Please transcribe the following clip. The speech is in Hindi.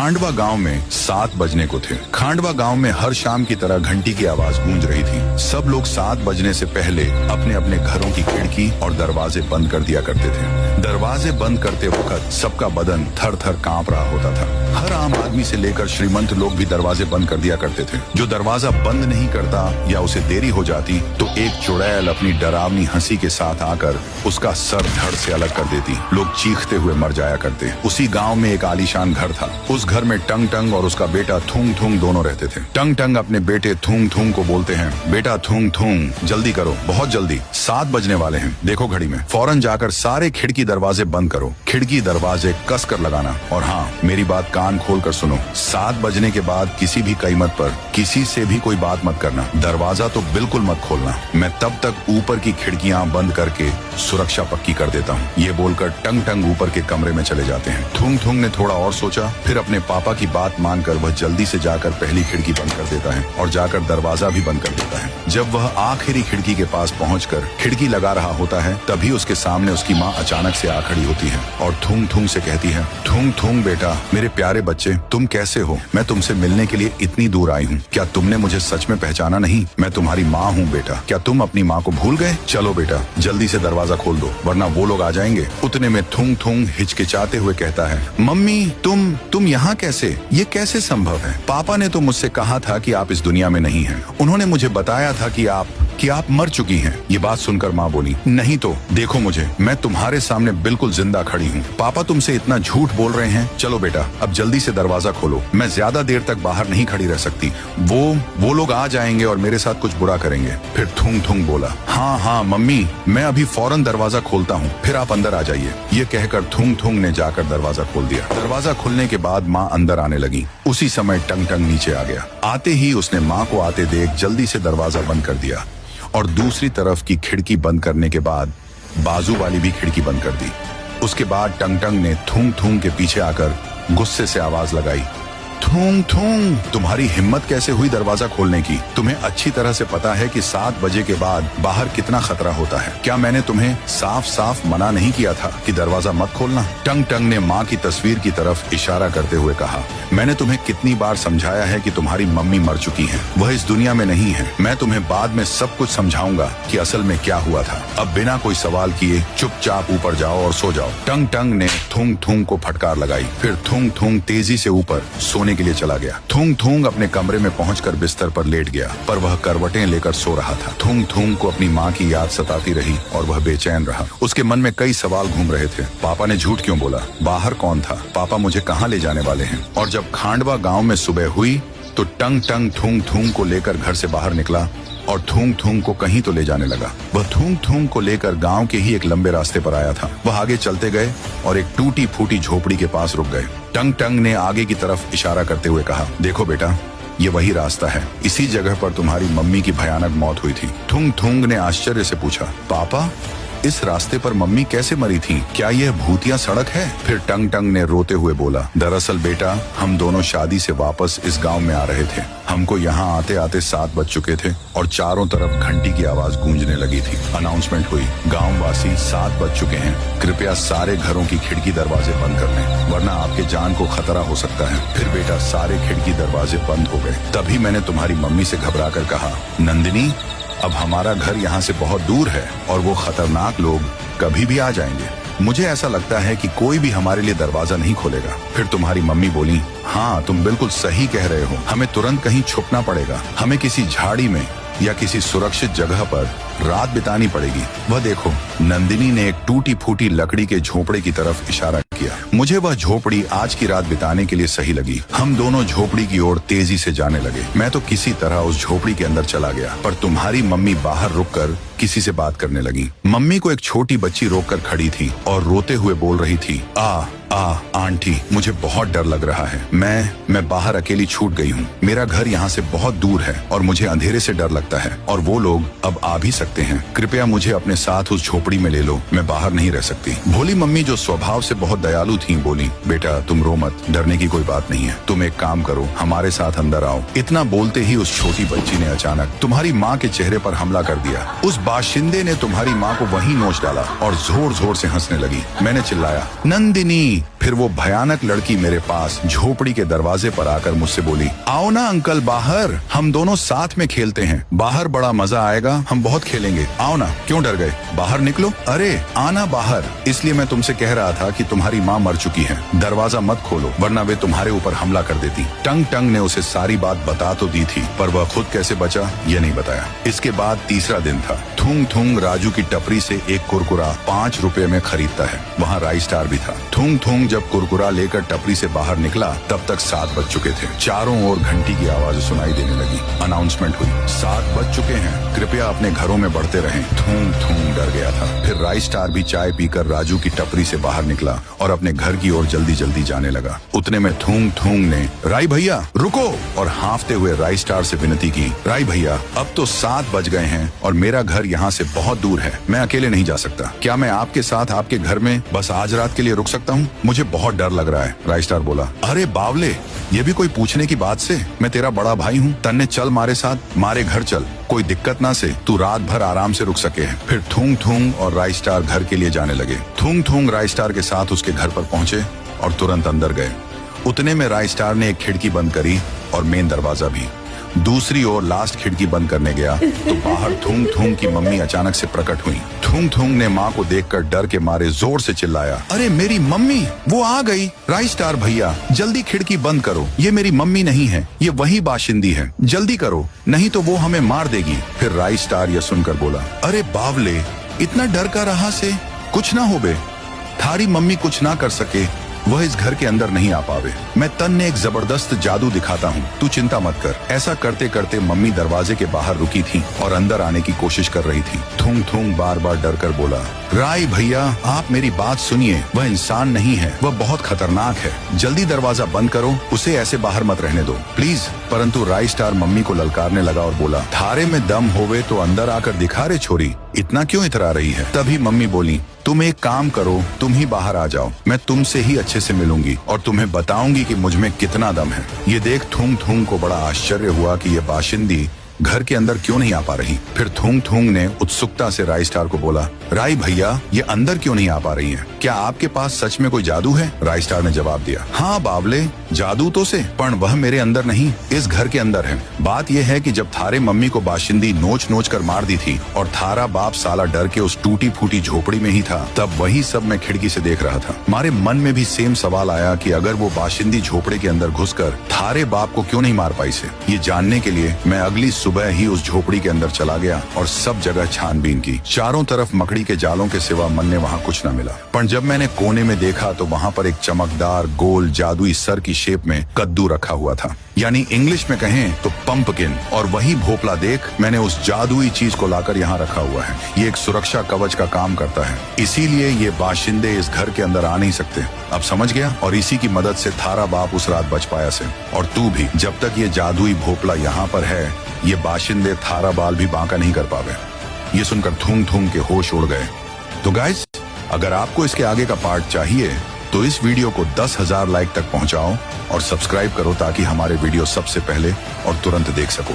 खांडवा गांव में 7 बजने को थे। खांडवा गांव में हर शाम की तरह घंटी की आवाज गूंज रही थी। सब लोग 7 बजने से पहले अपने अपने घरों की खिड़की और दरवाजे बंद कर दिया करते थे। दरवाजे बंद करते वक्त सबका बदन थर थर कांप रहा होता था। हर आम आदमी से लेकर श्रीमंत लोग भी दरवाजे बंद कर दिया करते थे। जो दरवाजा बंद नहीं करता या उसे देरी हो जाती तो एक चुड़ैल अपनी डरावनी हंसी के साथ आकर उसका सर धड़ से अलग कर देती। लोग चीखते हुए मर जाया करते। उसी गांव में एक आलीशान घर था। उस घर में टंग टंग और उसका बेटा थूंग थूंग दोनों रहते थे। टंग टंग अपने बेटे थूंग थूंग को बोलते हैं, बेटा थूंग थूंग जल्दी करो, बहुत जल्दी, 7 बजने वाले हैं, देखो घड़ी में, फौरन जाकर सारे खिड़की दरवाजे बंद करो, खिड़की दरवाजे कस कर लगाना। और हाँ, मेरी बात कान खोल कर सुनो, 7 बजने के बाद किसी भी कीमत पर किसी से भी कोई बात मत करना। दरवाजा तो बिल्कुल मत खोलना। मैं तब तक ऊपर की खिड़कियां बंद करके सुरक्षा पक्की कर देता हूँ। ये बोलकर टंग टंग ऊपर के कमरे में चले जाते हैं। थूंग थूंग ने थोड़ा और सोचा, फिर अपने पापा की बात मानकर वह जल्दी से जाकर पहली खिड़की बंद कर देता है और जाकर दरवाजा भी बंद कर देता है। जब वह आखिरी खिड़की के पास पहुंचकर खिड़की लगा रहा होता है, तभी उसके सामने उसकी माँ अचानक से आ खड़ी होती है और थूंग थूंग से कहती है, थूंग थूंग बेटा, मेरे प्यारे बच्चे, तुम कैसे हो? मैं तुमसे मिलने के लिए इतनी दूर आई हूँ। क्या तुमने मुझे सच में पहचाना नहीं? मैं तुम्हारी माँ हूँ बेटा। क्या तुम अपनी माँ को भूल गए? चलो बेटा, जल्दी से दरवाजा खोल दो, वरना वो लोग आ जाएंगे। उतने में थूंग थूंग हिचकिचाते हुए कहता है, मम्मी तुम यहाँ कैसे? ये कैसे संभव है? पापा ने तो मुझसे कहा था कि आप इस दुनिया में नहीं हैं। उन्होंने मुझे बताया था कि आप मर चुकी हैं। ये बात सुनकर माँ बोली, नहीं तो देखो मुझे, मैं तुम्हारे सामने बिल्कुल जिंदा खड़ी हूँ। पापा तुमसे इतना झूठ बोल रहे हैं। चलो बेटा, अब जल्दी से दरवाजा खोलो। मैं ज्यादा देर तक बाहर नहीं खड़ी रह सकती। वो लोग आ जाएंगे और मेरे साथ कुछ बुरा करेंगे। फिर थूंग थूंग बोला, हाँ मम्मी, मैं अभी फौरन दरवाजा खोलता हूँ, फिर आप अंदर आ जाइए। ये कहकर थूंग थूंग ने जाकर दरवाजा खोल दिया। दरवाजा खुलने के बाद माँ अंदर आने लगी। उसी समय टंग टंग नीचे आ गया। आते ही उसने माँ को आते देख जल्दी से दरवाजा बंद कर दिया और दूसरी तरफ की खिड़की बंद करने के बाद बाजू वाली भी खिड़की बंद कर दी। उसके बाद टंग टंग ने थूंग थूंग के पीछे आकर गुस्से से आवाज लगाई, थूंग थूंग, तुम्हारी हिम्मत कैसे हुई दरवाजा खोलने की? तुम्हें अच्छी तरह से पता है कि 7 बजे के बाद बाहर कितना खतरा होता है। क्या मैंने तुम्हें साफ साफ मना नहीं किया था कि दरवाजा मत खोलना? टंग टंग ने माँ की तस्वीर की तरफ इशारा करते हुए कहा, मैंने तुम्हें कितनी बार समझाया है कि तुम्हारी मम्मी मर चुकी है, वह इस दुनिया में नहीं है। मैं तुम्हें बाद में सब कुछ समझाऊंगा कि असल में क्या हुआ था। अब बिना कोई सवाल किए चुपचाप ऊपर जाओ और सो जाओ। टंग टंग ने थूंग थूंग को फटकार लगाई। फिर थूंग थूंग तेजी से ऊपर सोने के लिए चला गया। थूंग थूंग अपने कमरे में पहुंचकर बिस्तर पर लेट गया, पर वह करवटें लेकर सो रहा था। थूंग थूंग को अपनी माँ की याद सताती रही और वह बेचैन रहा। उसके मन में कई सवाल घूम रहे थे। पापा ने झूठ क्यों बोला? बाहर कौन था? पापा मुझे कहाँ ले जाने वाले हैं? और जब खांडवा गांव में सुबह हुई तो टंग टंग थूंग थूंग को लेकर घर से बाहर निकला और थूंग थूंग को कहीं तो ले जाने लगा। वह थूंग थूंग को लेकर गांव के ही एक लंबे रास्ते पर आया था। वह आगे चलते गए और एक टूटी फूटी झोपड़ी के पास रुक गए। टंग टंग ने आगे की तरफ इशारा करते हुए कहा, देखो बेटा, ये वही रास्ता है। इसी जगह पर तुम्हारी मम्मी की भयानक मौत हुई थी। थूंग थूंग ने आश्चर्य से पूछा, पापा, इस रास्ते पर मम्मी कैसे मरी थी? क्या यह भूतिया सड़क है? फिर टंग टंग ने रोते हुए बोला, दरअसल बेटा, हम दोनों शादी से वापस इस गांव में आ रहे थे। हमको यहाँ आते आते 7 बज चुके थे और चारों तरफ घंटी की आवाज गूंजने लगी थी। अनाउंसमेंट हुई, गाँव वासी 7 बज चुके हैं, कृपया सारे घरों की खिड़की दरवाजे बंद कर लें, वरना आपके जान को खतरा हो सकता है। फिर बेटा सारे खिड़की दरवाजे बंद हो गए। तभी मैंने तुम्हारी मम्मी से घबरा कर कहा, नंदिनी, अब हमारा घर यहाँ से बहुत दूर है और वो खतरनाक लोग कभी भी आ जाएंगे। मुझे ऐसा लगता है कि कोई भी हमारे लिए दरवाजा नहीं खोलेगा। फिर तुम्हारी मम्मी बोली, हाँ तुम बिल्कुल सही कह रहे हो, हमें तुरंत कहीं छुपना पड़ेगा। हमें किसी झाड़ी में या किसी सुरक्षित जगह पर रात बितानी पड़ेगी। वह देखो, नंदिनी ने एक टूटी फूटी लकड़ी के झोपड़े की तरफ इशारा किया। मुझे वह झोपड़ी आज की रात बिताने के लिए सही लगी। हम दोनों झोपड़ी की ओर तेजी से जाने लगे। मैं तो किसी तरह उस झोपड़ी के अंदर चला गया, पर तुम्हारी मम्मी बाहर रुककर किसी से बात करने लगी। मम्मी को एक छोटी बच्ची रोककर खड़ी थी और रोते हुए बोल रही थी, आंटी, मुझे बहुत डर लग रहा है। मैं बाहर अकेली छूट गई हूँ। मेरा घर यहाँ से बहुत दूर है और मुझे अंधेरे से डर लगता है और वो लोग अब आ भी सकते हैं। कृपया मुझे अपने साथ उस झोपड़ी में ले लो, मैं बाहर नहीं रह सकती। भोली मम्मी जो स्वभाव से बहुत दयालु थी बोली, बेटा तुम रो मत, डरने की कोई बात नहीं है। तुम एक काम करो, हमारे साथ अंदर आओ। इतना बोलते ही उस छोटी बच्ची ने अचानक तुम्हारी माँ के चेहरे पर हमला कर दिया। उस बाशिंदे ने तुम्हारी माँ को वहीं नोच डाला और जोर जोर से हंसने लगी। मैंने चिल्लाया, नंदिनी फिर वो भयानक लड़की मेरे पास झोपड़ी के दरवाजे पर आकर मुझसे बोली, आओ ना अंकल बाहर, हम दोनों साथ में खेलते हैं, बाहर बड़ा मजा आएगा, हम बहुत खेलेंगे, आओ ना। क्यों डर गए, बाहर निकलो। अरे आना बाहर, इसलिए मैं तुमसे कह रहा था कि तुम्हारी माँ मर चुकी है, दरवाजा मत खोलो वरना वे तुम्हारे ऊपर हमला कर देती। टंग टंग ने उसे सारी बात बता तो दी थी, पर वह खुद कैसे बचा ये नहीं बताया। इसके बाद तीसरा दिन था। थूंग थूंग राजू की टपरी से एक कुरकुरा 5 रुपए में खरीदता है। वहाँ राई स्टार भी था। थूंग थूंग जब कुरकुरा लेकर टपरी से बाहर निकला तब तक 7 बज चुके थे। चारों ओर घंटी की आवाज सुनाई देने लगी। अनाउंसमेंट हुई, 7 बज चुके हैं, कृपया अपने घरों में बढ़ते रहें। थूंग थूंग डर गया था। फिर राई स्टार भी चाय पीकर राजू की टपरी से बाहर निकला और अपने घर की ओर जल्दी जल्दी जाने लगा। उतने में थूंग थूंग ने, राई भैया रुको, और हाँफते हुए राई स्टार से विनती की, राई भैया अब तो 7 बज गए हैं और मेरा घर यहाँ से बहुत दूर है, मैं अकेले नहीं जा सकता, क्या मैं आपके साथ आपके घर में बस आज रात के लिए रुक सकता हूँ? मुझे बहुत डर लग रहा है। राई स्टार बोला, अरे बावले, ये भी कोई पूछने की बात से, मैं तेरा बड़ा भाई हूँ, तन्ने चल मारे साथ, मारे घर चल, कोई दिक्कत ना से, तू रात भर आराम से रुक सके। फिर थूंग थूंग और राई स्टार घर के लिए जाने लगे। थूंग थूंग राई स्टार के साथ उसके घर पर पहुंचे और तुरंत अंदर गए। उतने में राई स्टार ने एक खिड़की बंद करी और मेन दरवाजा भी। दूसरी ओर लास्ट खिड़की बंद करने गया तो बाहर थूंग थूंग की मम्मी अचानक से प्रकट हुई। थूंग थूंग ने माँ को देखकर डर के मारे जोर से चिल्लाया, अरे मेरी मम्मी, वो आ गई। राई स्टार भैया जल्दी खिड़की बंद करो, ये मेरी मम्मी नहीं है, ये वही बाशिंदी है, जल्दी करो नहीं तो वो हमें मार देगी। फिर राई स्टार यह सुनकर बोला, अरे बावले, इतना डर का रहा से, कुछ ना हो बे, थारी मम्मी कुछ ना कर सके, वह इस घर के अंदर नहीं आ पावे, मैं तन्ने एक जबरदस्त जादू दिखाता हूँ, तू चिंता मत कर। ऐसा करते करते मम्मी दरवाजे के बाहर रुकी थी और अंदर आने की कोशिश कर रही थी। थूंग थूंग बार बार डर कर बोला, राय भैया आप मेरी बात सुनिए, वह इंसान नहीं है, वह बहुत खतरनाक है, जल्दी दरवाजा बंद करो, उसे ऐसे बाहर मत रहने दो प्लीज। परंतु राई स्टार मम्मी को ललकारने लगा और बोला, थारे में दम होवे तो अंदर आकर दिखा रे छोरी, इतना क्यों इतरा रही है? तभी मम्मी बोली, तुम एक काम करो, तुम ही बाहर आ जाओ, मैं तुमसे ही अच्छे से मिलूंगी और तुम्हें बताऊंगी कि मुझ में कितना दम है। ये देख थूंग थूंग को बड़ा आश्चर्य हुआ कि ये बाशिंदी घर के अंदर क्यों नहीं आ पा रही। फिर थूंग थूंग ने उत्सुकता से राई स्टार को बोला, राई भैया ये अंदर क्यों नहीं आ पा रही है, क्या आपके पास सच में कोई जादू है? राई स्टार ने जवाब दिया, हाँ बावले, जादू तो से, पर वह मेरे अंदर नहीं, इस घर के अंदर है। बात यह है कि जब थारे मम्मी को बाशिंदी नोच नोच कर मार दी थी और थारा बाप साला डर के उस टूटी फूटी झोपड़ी में ही था, तब वही सब मैं खिड़की से देख रहा था। हमारे मन में भी सेम सवाल आया कि अगर वो बाशिंदी झोपड़े के अंदर घुसकर थारे बाप को क्यों नहीं मार पाई से। ये जानने के लिए मैं अगली सुबह ही उस झोपड़ी के अंदर चला गया और सब जगह छानबीन की। चारों तरफ मकड़ी के जालों के सिवा मन ने वहाँ कुछ न मिला, पर जब मैंने कोने में देखा तो वहाँ पर एक चमकदार गोल जादुई सर की शेप में कद्दू रखा हुआ था, यानी इंग्लिश में कहें तो पंपकिन। और वही भोपला देख मैंने उस जादुई चीज को लाकर यहाँ रखा हुआ है। ये एक सुरक्षा कवच का काम करता है, इसीलिए ये बाशिंदे इस घर के अंदर आ नहीं सकते। अब समझ गया? और इसी की मदद से थारा बाप उस रात बच पाया से। और तू भी, जब तक ये जादुई भोपला यहाँ पर है, ये बाशिंदे थारा बाल भी बांका नहीं कर पावे। ये सुनकर थूंग थूंग के होश उड़ गए। तो गाइस, अगर आपको इसके आगे का पार्ट चाहिए तो इस वीडियो को 10,000 लाइक तक पहुंचाओ और सब्सक्राइब करो ताकि हमारे वीडियो सबसे पहले और तुरंत देख सको।